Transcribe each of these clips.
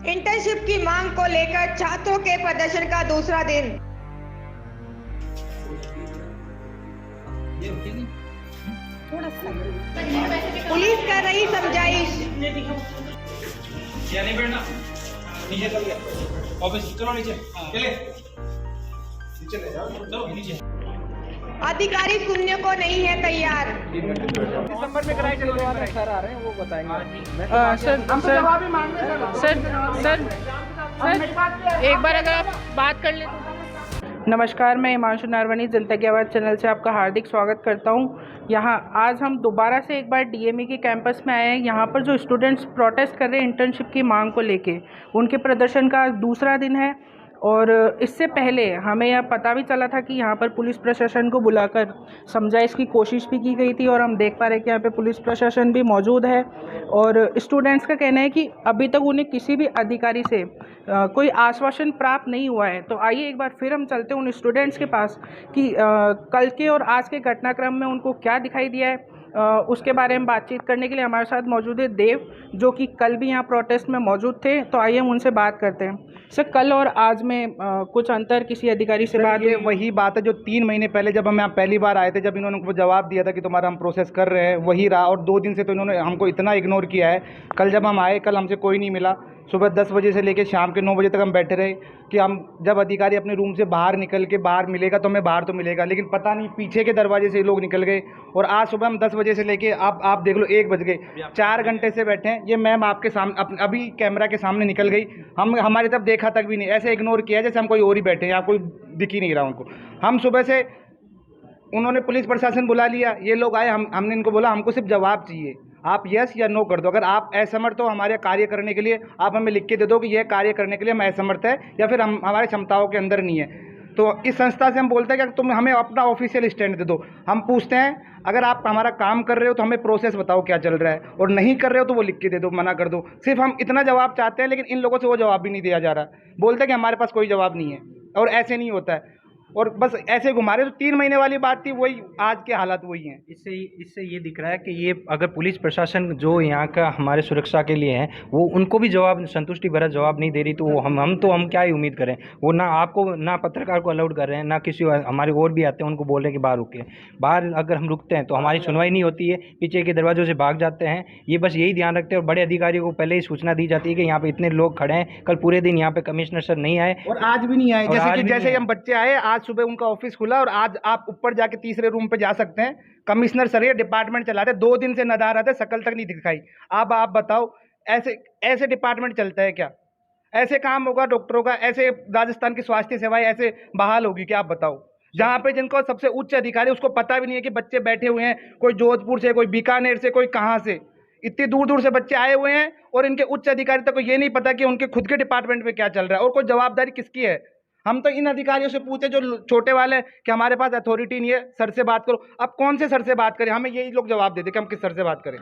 Internship की मांग को लेकर छात्रों के प्रदर्शन का दूसरा दिन। पुलिस कर रही समझाइश। नहीं बैठना, नीचे चल गया ऑफिस, चलो नीचे चले, नीचे ले जाओ, चलो नीचे। अधिकारी सुनने को नहीं है तैयार। दिसंबर में कराए चलो सर आ रहे हैं, वो बताएंगे। सर एक बार अगर आप बात कर ले तो। नमस्कार, मैं हिमांशु नारवनी जनता की आवाज़ चैनल से आपका हार्दिक स्वागत करता हूं। यहाँ आज हम दोबारा से एक बार डीएमई के कैंपस में आए हैं। यहाँ पर जो स्टूडेंट्स प्रोटेस्ट कर रहे हैं इंटर्नशिप की मांग को लेके, उनके प्रदर्शन का आज दूसरा दिन है। और इससे पहले हमें यह पता भी चला था कि यहाँ पर पुलिस प्रशासन को बुलाकर समझाइश की कोशिश भी की गई थी, और हम देख पा रहे हैं कि यहाँ पे पुलिस प्रशासन भी मौजूद है। और स्टूडेंट्स का कहना है कि अभी तक उन्हें किसी भी अधिकारी से कोई आश्वासन प्राप्त नहीं हुआ है। तो आइए एक बार फिर हम चलते हैं उन स्टूडेंट्स के पास कि कल के और आज के घटनाक्रम में उनको क्या दिखाई दिया है। उसके बारे में बातचीत करने के लिए हमारे साथ मौजूद है देव, जो कि कल भी यहाँ प्रोटेस्ट में मौजूद थे। तो आइए हम उनसे बात करते हैं। सर, कल और आज में कुछ अंतर किसी अधिकारी से बात? ये वही बात है जो 3 महीने पहले जब हम यहाँ पहली बार आए थे, जब इन्होंने हमको जवाब दिया था कि तुम्हारा हम प्रोसेस कर रहे हैं, वही रहा। और 2 दिन से तो इन्होंने हमको इतना इग्नोर किया है। कल जब हम आए, कल हमसे कोई नहीं मिला। सुबह 10 बजे से लेकर शाम के 9 बजे तक हम बैठे रहे कि हम जब अधिकारी अपने रूम से बाहर निकल के बाहर मिलेगा तो हमें बाहर तो मिलेगा, लेकिन पता नहीं पीछे के दरवाजे से लोग निकल गए। और आज सुबह हम 10 बजे से लेके आप देख लो 1 बज गए, 4 घंटे से बैठे हैं। ये मैम आपके सामने अभी कैमरा के सामने निकल गई, हम हमारी तरफ देखा तक भी नहीं, ऐसे इग्नोर किया जैसे हम कोई और ही बैठे हैं, यहाँ कोई दिख ही नहीं रहा उनको। हम सुबह से, उन्होंने पुलिस प्रशासन बुला लिया, ये लोग आए, हमने इनको बोला हमको सिर्फ जवाब चाहिए, आप यस या नो कर दो। अगर आप असमर्थ हो हमारे कार्य करने के लिए, आप हमें लिख के दे दो कि यह कार्य करने के लिए हम असमर्थ है या फिर हम हमारी क्षमताओं के अंदर नहीं है। तो इस संस्था से हम बोलते हैं कि तुम हमें अपना ऑफिशियल स्टैंड दे दो। हम पूछते हैं अगर आप हमारा काम कर रहे हो तो हमें प्रोसेस बताओ क्या चल रहा है, और नहीं कर रहे हो तो वो लिख के दे दो, मना कर दो। सिर्फ हम इतना जवाब चाहते हैं, लेकिन इन लोगों से वो जवाब भी नहीं दिया जा रहा। बोलते हैं कि हमारे पास कोई जवाब नहीं है, और ऐसे नहीं होता है, और बस ऐसे घुमा रहे। तो 3 महीने वाली बात थी, वही आज के हालात वही हैं। इससे ये दिख रहा है कि ये अगर पुलिस प्रशासन जो यहाँ का हमारे सुरक्षा के लिए है, वो उनको भी जवाब संतुष्टि भरा जवाब नहीं दे रही, तो वो हम क्या ही उम्मीद करें। वो ना आपको, ना पत्रकार को अलाउड कर रहे हैं, ना किसी हमारे और भी आते हैं उनको बोल रहे हैं कि बाहर रुके। बाहर अगर हम रुकते हैं तो हमारी सुनवाई नहीं होती है, पीछे के दरवाजों से भाग जाते हैं। ये बस यही ध्यान रखते हैं, और बड़े अधिकारियों को पहले ही सूचना दी जाती है कि यहाँ पे इतने लोग खड़े हैं। कल पूरे दिन यहाँ पे कमिश्नर सर नहीं आए, और आज भी नहीं आए। जैसे हम बच्चे आए, आज सुबह उनका ऑफिस खुला, और आज आप ऊपर जाके तीसरे रूम पे जा सकते हैं। कमिश्नर सर ये डिपार्टमेंट चलाते, 2 दिन से नदार आते, शकल तक नहीं दिखाई। अब आप बताओ, ऐसे डिपार्टमेंट चलता है क्या? ऐसे काम होगा डॉक्टरों का? ऐसे राजस्थान की स्वास्थ्य सेवाएं ऐसे बहाल होगी क्या? आप बताओ। जहाँ पे जिनको सबसे उच्च अधिकारी, उसको पता भी नहीं है कि बच्चे बैठे हुए हैं, कोई जोधपुर से, कोई बीकानेर से, कोई कहाँ से, इतनी दूर दूर से बच्चे आए हुए हैं, और इनके उच्च अधिकारी तक को ये नहीं पता कि उनके खुद के डिपार्टमेंट में क्या चल रहा है, और कोई जवाबदारी किसकी है। हम तो इन अधिकारियों से पूछे जो छोटे वाले कि हमारे पास अथॉरिटी नहीं है, सर से बात करो। अब कौन से सर से बात करें? हमें यही लोग जवाब देते कि हम किस सर से बात करें।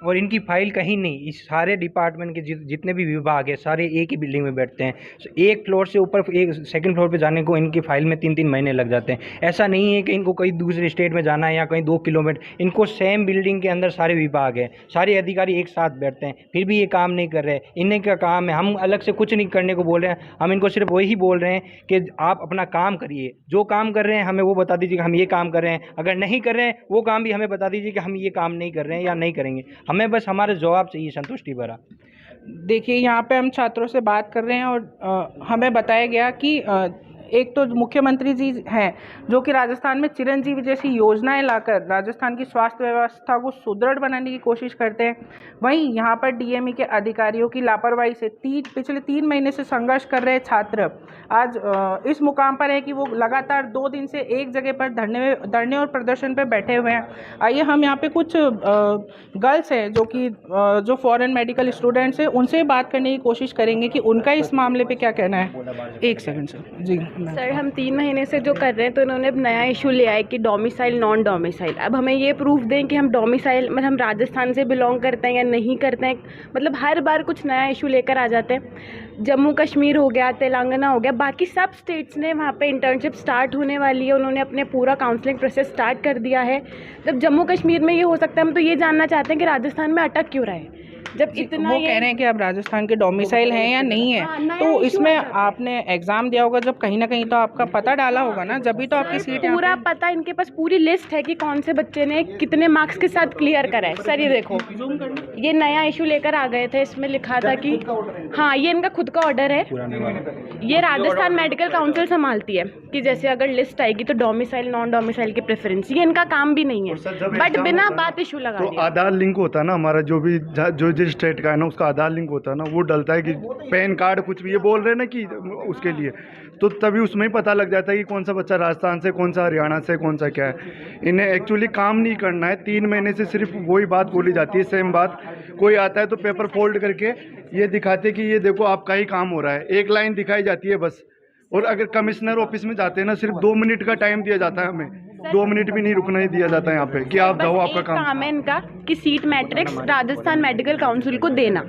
और इनकी फाइल कहीं नहीं। इस सारे डिपार्टमेंट के जितने भी विभाग है, सारे एक ही बिल्डिंग में बैठते हैं। एक फ्लोर से ऊपर एक सेकंड फ्लोर पे जाने को इनकी फाइल में 3-3 महीने लग जाते हैं। ऐसा नहीं है कि इनको कहीं दूसरे स्टेट में जाना है या कहीं 2 किलोमीटर, इनको सेम बिल्डिंग के अंदर सारे विभाग है, सारे अधिकारी एक साथ बैठते हैं, फिर भी ये काम नहीं कर रहे। इन्हीं का काम है, हम अलग से कुछ नहीं करने को बोल रहे हैं। हम इनको सिर्फ वही बोल रहे हैं कि आप अपना काम करिए, जो काम कर रहे हैं हमें वो बता दीजिए कि हम ये काम कर रहे हैं। अगर नहीं कर रहे हैं वो काम भी हमें बता दीजिए कि हम ये काम नहीं कर रहे हैं या नहीं करेंगे। हमें बस हमारे जवाब चाहिए संतुष्टि भरा। देखिए, यहाँ पे हम छात्रों से बात कर रहे हैं, और हमें बताया गया कि एक तो मुख्यमंत्री जी हैं जो कि राजस्थान में चिरंजीवी जैसी योजनाएं लाकर राजस्थान की स्वास्थ्य व्यवस्था को सुदृढ़ बनाने की कोशिश करते हैं। वहीं यहाँ पर डीएमई के अधिकारियों की लापरवाही से पिछले 3 महीने से संघर्ष कर रहे छात्र आज इस मुकाम पर है कि वो लगातार 2 दिन से एक जगह पर धरने और प्रदर्शन पर बैठे हुए हैं। आइए हम यहाँ पे कुछ गर्ल्स हैं जो फॉरेन मेडिकल स्टूडेंट्स हैं, उनसे बात करने की कोशिश करेंगे कि उनका इस मामले पे क्या कहना है। 1 सेकंड सर। जी सर, हम 3 महीने से जो कर रहे हैं, तो इन्होंने अब नया इशू ले आया कि डोमिसाइल नॉन डोमिसाइल। अब हमें ये प्रूफ दें कि हम डोमिसाइल मतलब हम राजस्थान से बिलोंग करते हैं या नहीं करते हैं। मतलब हर बार कुछ नया इशू लेकर आ जाते हैं। जम्मू कश्मीर हो गया, तेलंगाना हो गया, बाकी सब स्टेट्स ने वहाँ पे इंटर्नशिप स्टार्ट होने वाली है, उन्होंने अपने पूरा काउंसलिंग प्रोसेस स्टार्ट कर दिया है। जब जम्मू कश्मीर में ये हो सकता है, हम तो ये जानना चाहते हैं कि राजस्थान में अटक क्यों रहा है। जब इतना वो कह रहे हैं कि अब राजस्थान के डोमिसाइल हैं या नहीं हाँ, है, नया तो issue इसमें आ जाता है। आपने एग्जाम दिया होगा जब, कहीं ना कहीं तो आपका पता डाला होगा ना, जब भी तो आपकी सीट यहाँ पूरा पे- पता, इनके पास पूरी लिस्ट है कि कौन से बच्चे ने कितने मार्क्स के साथ क्लियर करा है। सर ये देखो, ये नया इशू लेकर आ गए थे, इसमें लिखा था कि हाँ ये इनका खुद का ऑर्डर है, ये राजस्थान मेडिकल काउंसिल संभालती है कि जैसे अगर लिस्ट आएगी तो डोमिसाइल नॉन डोमिसाइल की प्रेफरेंस, ये इनका काम भी नहीं है, बट बिना बात इशू लगा तो दिया। आधार लिंक होता है ना हमारा, जो भी जो जिस स्टेट का है ना उसका आधार लिंक होता है ना, वो डलता है कि पैन कार्ड कुछ भी, ये बोल रहे हैं ना कि उसके लिए, तो तभी उसमें ही पता लग जाता है कि कौन सा बच्चा राजस्थान से, कौन सा हरियाणा से, कौन सा क्या है। इन्हें एक्चुअली काम नहीं करना है, 3 महीने से सिर्फ वही बात बोली जाती है, सेम बात। कोई आता है तो पेपर फोल्ड करके ये दिखाते कि ये देखो आपका ही काम हो रहा है, एक लाइन दिखाई जाती है बस। और अगर कमिश्नर ऑफिस में जाते हैं ना, सिर्फ 2 मिनट का टाइम दिया जाता है हमें, 2 मिनट भी नहीं रुकना ही दिया जाता है यहाँ पे कि आप जाओ, आपका एक काम है इनका कि seat matrix Rajasthan medical council को देना,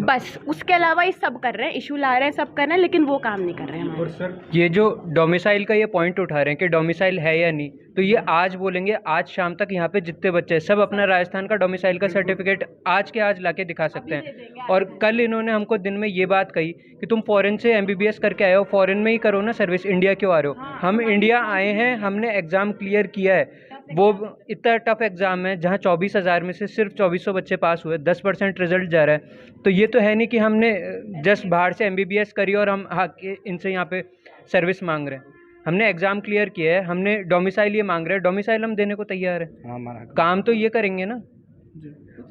बस। उसके अलावा ये सब कर रहे हैं, इशू ला रहे हैं, सब कर रहे हैं, लेकिन वो काम नहीं कर रहे हैं हमारे। ये जो डोमिसाइल का ये पॉइंट उठा रहे हैं कि डोमिसाइल है या नहीं, तो ये आज बोलेंगे, आज शाम तक यहाँ पे जितने बच्चे हैं सब अपना राजस्थान का डोमिसाइल का सर्टिफिकेट आज के आज लाके दिखा सकते हैं। और कल इन्होंने हमको दिन में ये बात कही कि तुम फॉरेन से MBBS करके आए हो, फॉरेन में ही करो ना सर्विस, इंडिया क्यों आ रहे हो? हम इंडिया आए हैं, हमने एग्ज़ाम क्लियर किया है, वो इतना टफ एग्ज़ाम है जहाँ 24,000 में से सिर्फ 2400 बच्चे पास हुए, 10% रिजल्ट जा रहा है। तो ये तो है नहीं कि हमने जस्ट बाहर से MBBS करी और हम इनसे यहाँ पे सर्विस मांग रहे हैं। हमने एग्ज़ाम क्लियर किया है, हमने डोमिसाइल ये मांग रहे हैं, डोमिसाइल हम देने को तैयार है, काम तो ये करेंगे ना।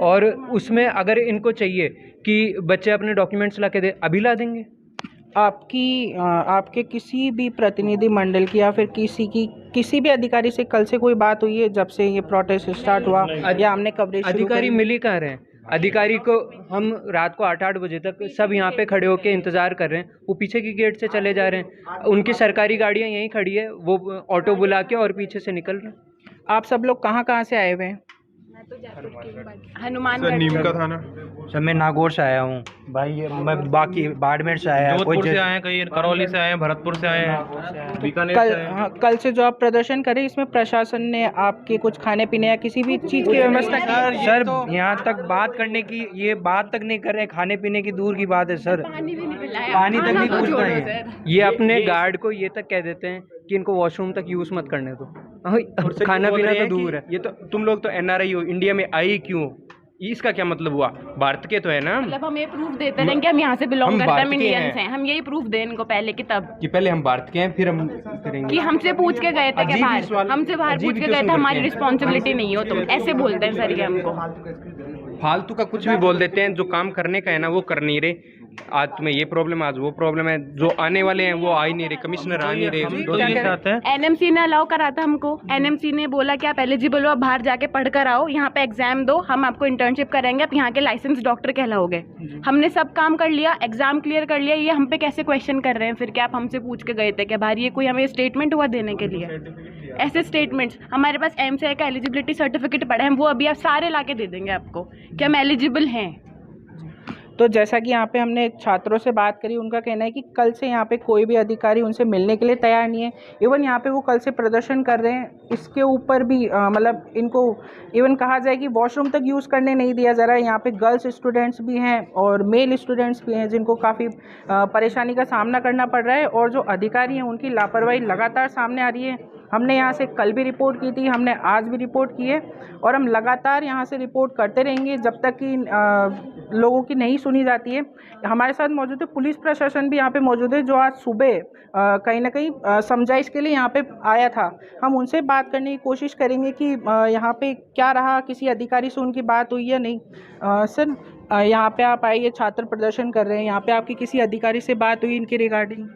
और उसमें अगर इनको चाहिए कि बच्चे अपने डॉक्यूमेंट्स ला के दे, अभी ला देंगे। आपके किसी भी प्रतिनिधि मंडल की या फिर किसी भी अधिकारी से कल से कोई बात हुई है जब से ये प्रोटेस्ट स्टार्ट हुआ, या हमने कवरेज शुरू अधिकारी करी? मिल ही कहाँ रहे हैं? अधिकारी को हम रात को 8-8 बजे तक सब यहाँ पे खड़े होके इंतज़ार कर रहे हैं, वो पीछे की गेट से चले जा रहे हैं, उनकी सरकारी गाड़ियाँ यहीं खड़ी है, वो ऑटो बुला के और पीछे से निकल रहे हैं। आप सब लोग कहाँ से आए हुए हैं? हनुमानगढ़ नीम का थाना, सर मैं नागौर से आया हूँ भाई, ये मैं बाकी बाड़मेर से आया, जोधपुर से आए हैं, कहीं करौली से आए हैं, भरतपुर से आए हैं, बीकानेर से आए हैं। कल से जो आप प्रदर्शन करें, इसमें प्रशासन ने आपके कुछ खाने पीने या किसी भी चीज़ की व्यवस्था की? सर यहाँ तक बात करने की, ये बात तक नहीं कर रहे, खाने पीने की दूर की बात है सर, पानी भी नहीं पिलाया, पानी तक नहीं खाना तो पूछना छोड़ो है। सर। ये अपने गार्ड को ये तक कह देते हैं कि इनको वॉशरूम तक यूज़ मत करने दो, खाना पीना तो दूर है। ये तो तुम लोग तो NRI हो, इंडिया में आई क्यों? इसका क्या मतलब हुआ? भारत के तो है ना, मतलब हम ये प्रूफ देते हैं कि हम यहाँ से बिलोंग हम करते हैं, भारत हम के इंडियंस हैं। हैं, हम यही प्रूफ दें इनको पहले कि तब कि पहले हम भारत के हैं फिर हम करेंगे। कि हमसे पूछ के गए थे कि अजीब ही बाहर, सवाल- हमसे बाहर अजीब पूछ के ही गए थे, क्वेश्चन हमारी करते हैं। रिस्पॉन्सिबिलिटी नहीं हो तुम, ऐसे बोलते हैं सर ये हमको। फालतू का कुछ भी बोल देते हैं, जो काम करने का है ना वो कर नहीं रहे। आज तुम्हें ये प्रॉब्लम, आज वो प्रॉब्लम है, जो आने वाले हैं वो आ ही नहीं रहे, कमिश्नर आ नहीं रहे। 2 दिन से आते हैं। NMC ने अलाउ करा था हमको, NMC ने बोला कि आप एलिजिबल हो, आप बाहर जाके पढ़ कर आओ, यहाँ पे एग्जाम दो, हम आपको इंटर्नशिप करेंगे, आप यहाँ के लाइसेंस डॉक्टर कहलाओगे। हमने सब काम कर लिया, एग्जाम क्लियर कर लिया, ये हम पे कैसे क्वेश्चन कर रहे हैं फिर कि आप हमसे पूछ के गए थे क्या बाहर? ये कोई हमें स्टेटमेंट हुआ देने के लिए? ऐसे स्टेटमेंट्स हमारे पास MCI का एलिजिबिलिटी सर्टिफिकेट पड़ा है, हम वो अभी आप सारे ला के दे देंगे आपको कि हम एलिजिबल हैं। तो जैसा कि यहाँ पे हमने छात्रों से बात करी, उनका कहना है कि कल से यहाँ पे कोई भी अधिकारी उनसे मिलने के लिए तैयार नहीं है। इवन यहाँ पे वो कल से प्रदर्शन कर रहे हैं, इसके ऊपर भी मतलब इनको इवन कहा जाए कि वॉशरूम तक यूज़ करने नहीं दिया जा रहा है। यहाँ पे गर्ल्स स्टूडेंट्स भी हैं और मेल स्टूडेंट्स भी हैं जिनको काफ़ी परेशानी का सामना करना पड़ रहा है, और जो अधिकारी हैं उनकी लापरवाही लगातार सामने आ रही है। हमने यहाँ से कल भी रिपोर्ट की थी, हमने आज भी रिपोर्ट की है, और हम लगातार यहाँ से रिपोर्ट करते रहेंगे जब तक कि लोगों की नहीं सुनी जाती है। हमारे साथ मौजूद है पुलिस प्रशासन भी यहाँ पे मौजूद है, जो आज सुबह कहीं ना कहीं समझाइश के लिए यहाँ पे आया था। हम उनसे बात करने की कोशिश करेंगे कि यहाँ पे क्या रहा, किसी अधिकारी से उनकी बात हुई या नहीं। सर यहाँ पे आप आइए, छात्र प्रदर्शन कर रहे हैं, यहाँ पे आपकी किसी अधिकारी से बात हुई इनके रिगार्डिंग?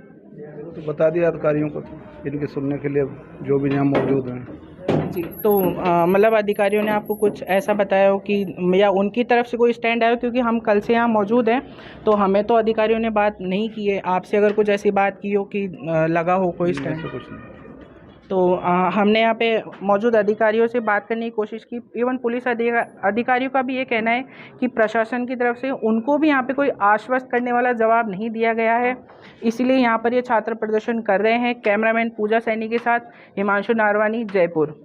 तो बता दिया अधिकारियों को, इनके सुनने के लिए जो भी यहाँ मौजूद हैं। जी, तो मतलब अधिकारियों ने आपको कुछ ऐसा बताया हो कि या उनकी तरफ से कोई स्टैंड आया हो? क्योंकि हम कल से यहाँ मौजूद हैं, तो हमें तो अधिकारियों ने बात नहीं की है। आपसे अगर कुछ ऐसी बात की हो कि लगा हो कोई स्टैंड? कुछ नहीं। तो हमने यहाँ पे मौजूद अधिकारियों से बात करने की कोशिश की। इवन पुलिस अधिकारियों का भी ये कहना है कि प्रशासन की तरफ से उनको भी यहाँ पे कोई आश्वस्त करने वाला जवाब नहीं दिया गया है, इसीलिए यहाँ पर ये छात्र प्रदर्शन कर रहे हैं। कैमरामैन पूजा सैनी के साथ हिमांशु नारवानी, जयपुर।